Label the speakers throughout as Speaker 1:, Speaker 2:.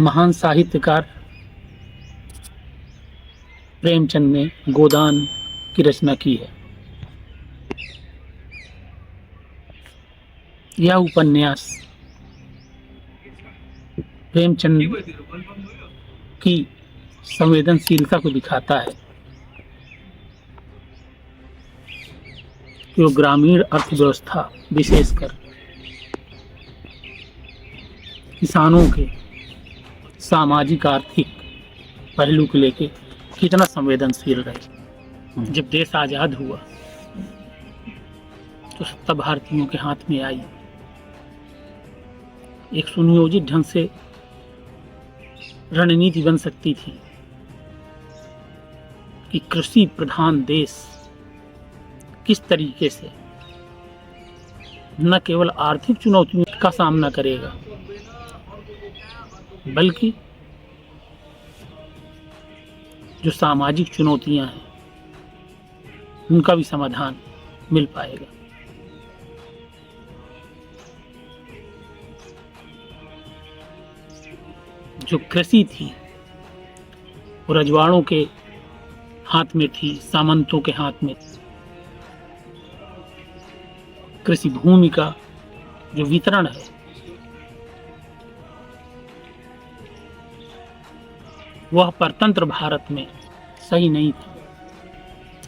Speaker 1: महान साहित्यकार प्रेमचंद ने गोदान की रचना की है। यह उपन्यास प्रेमचंद की संवेदनशीलता को दिखाता है कि वो ग्रामीण अर्थव्यवस्था, विशेषकर किसानों के सामाजिक आर्थिक पहलू को लेके कितना संवेदनशील रहे। जब देश आज़ाद हुआ तो सत्ता भारतीयों के हाथ में आई। एक सुनियोजित ढंग से रणनीति बन सकती थी कि कृषि प्रधान देश किस तरीके से न केवल आर्थिक चुनौतियों का सामना करेगा, बल्कि जो सामाजिक चुनौतियां हैं उनका भी समाधान मिल पाएगा। जो कृषि थी वो रजवाड़ों के हाथ में थी, सामंतों के हाथ में थी। कृषि भूमि का जो वितरण है वह परतंत्र भारत में सही नहीं था।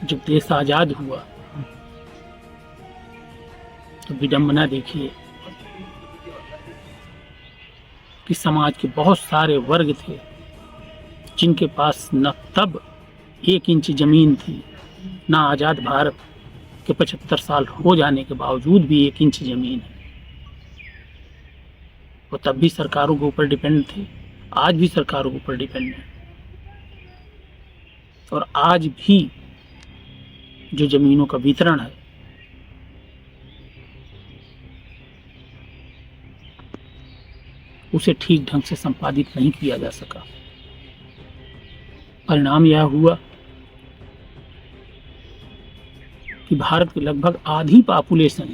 Speaker 1: जब देश आजाद हुआ तो विडंबना देखिए कि समाज के बहुत सारे वर्ग थे जिनके पास न तब 1 इंच जमीन थी, न आजाद भारत के 75 साल हो जाने के बावजूद भी 1 इंच जमीन है। वो तब भी सरकारों के ऊपर डिपेंड थे, आज भी सरकारों के ऊपर डिपेंड है। और आज भी जो जमीनों का वितरण है उसे ठीक ढंग से संपादित नहीं किया जा सका। परिणाम यह हुआ कि भारत की लगभग आधी पॉपुलेशन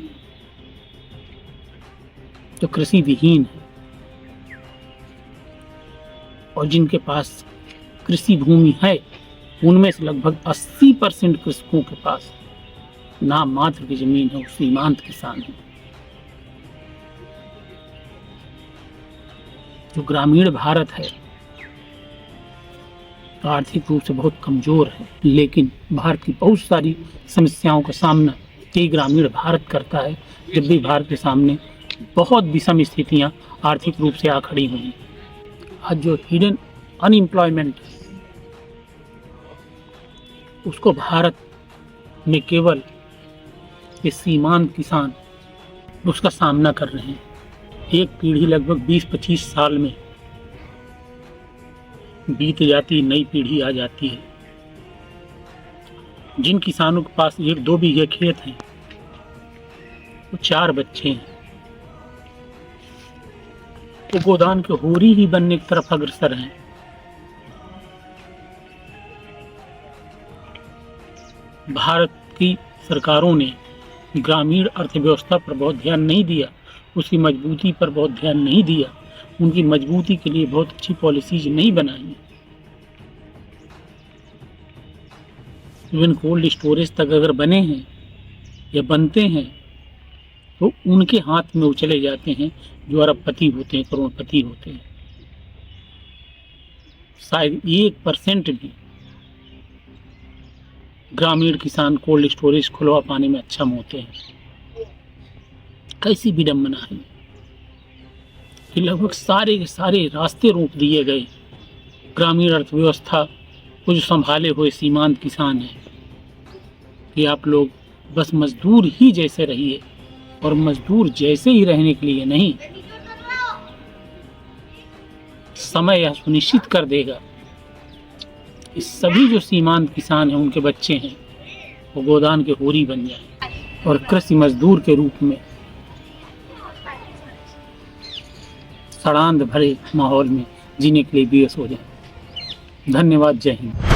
Speaker 1: तो कृषि विहीन है, और जिनके पास कृषि भूमि है उनमें से लगभग 80% कृषकों के पास नाम मात्र की जमीन है, वो सीमांत किसान है। जो ग्रामीण भारत है आर्थिक रूप से बहुत कमजोर है, लेकिन भारत की बहुत सारी समस्याओं का सामना यही ग्रामीण भारत करता है। जब भी भारत के सामने बहुत विषम स्थितियां आर्थिक रूप से आ खड़ी हुई। आज जो हिडन अनएम्प्लॉयमेंट उसको भारत में केवल ये सीमांत किसान उसका सामना कर रहे हैं। एक पीढ़ी लगभग 20-25 साल में बीत जाती, नई पीढ़ी आ जाती है। जिन किसानों के पास 1-2 बीघे खेत हैं वो 4 बच्चे हैं, वो गोदान के होरी ही बनने की तरफ अग्रसर हैं। भारत की सरकारों ने ग्रामीण अर्थव्यवस्था पर बहुत ध्यान नहीं दिया, उसकी मजबूती पर बहुत ध्यान नहीं दिया, उनकी मजबूती के लिए बहुत अच्छी पॉलिसीज नहीं बनाई। इवन कोल्ड स्टोरेज तक अगर बने हैं या बनते हैं तो उनके हाथ में वो चले जाते हैं जो अरबपति होते हैं, करोड़पति होते हैं। शायद 1% भी ग्रामीण किसान कोल्ड स्टोरेज खुलवा पाने में अक्षम होते हैं। कैसी विडंबना है कि लगभग सारे के सारे रास्ते रोक दिए गए। ग्रामीण अर्थव्यवस्था को जो संभाले हुए सीमांत किसान हैं कि आप लोग बस मजदूर ही जैसे रहिए, और मजदूर जैसे ही रहने के लिए नहीं, समय यह सुनिश्चित कर देगा कि सभी जो सीमांत किसान हैं उनके बच्चे हैं वो गोदान के होरी बन जाएं और कृषि मजदूर के रूप में सड़ांध भरे माहौल में जीने के लिए बेबस हो जाएं। धन्यवाद। जय हिंद।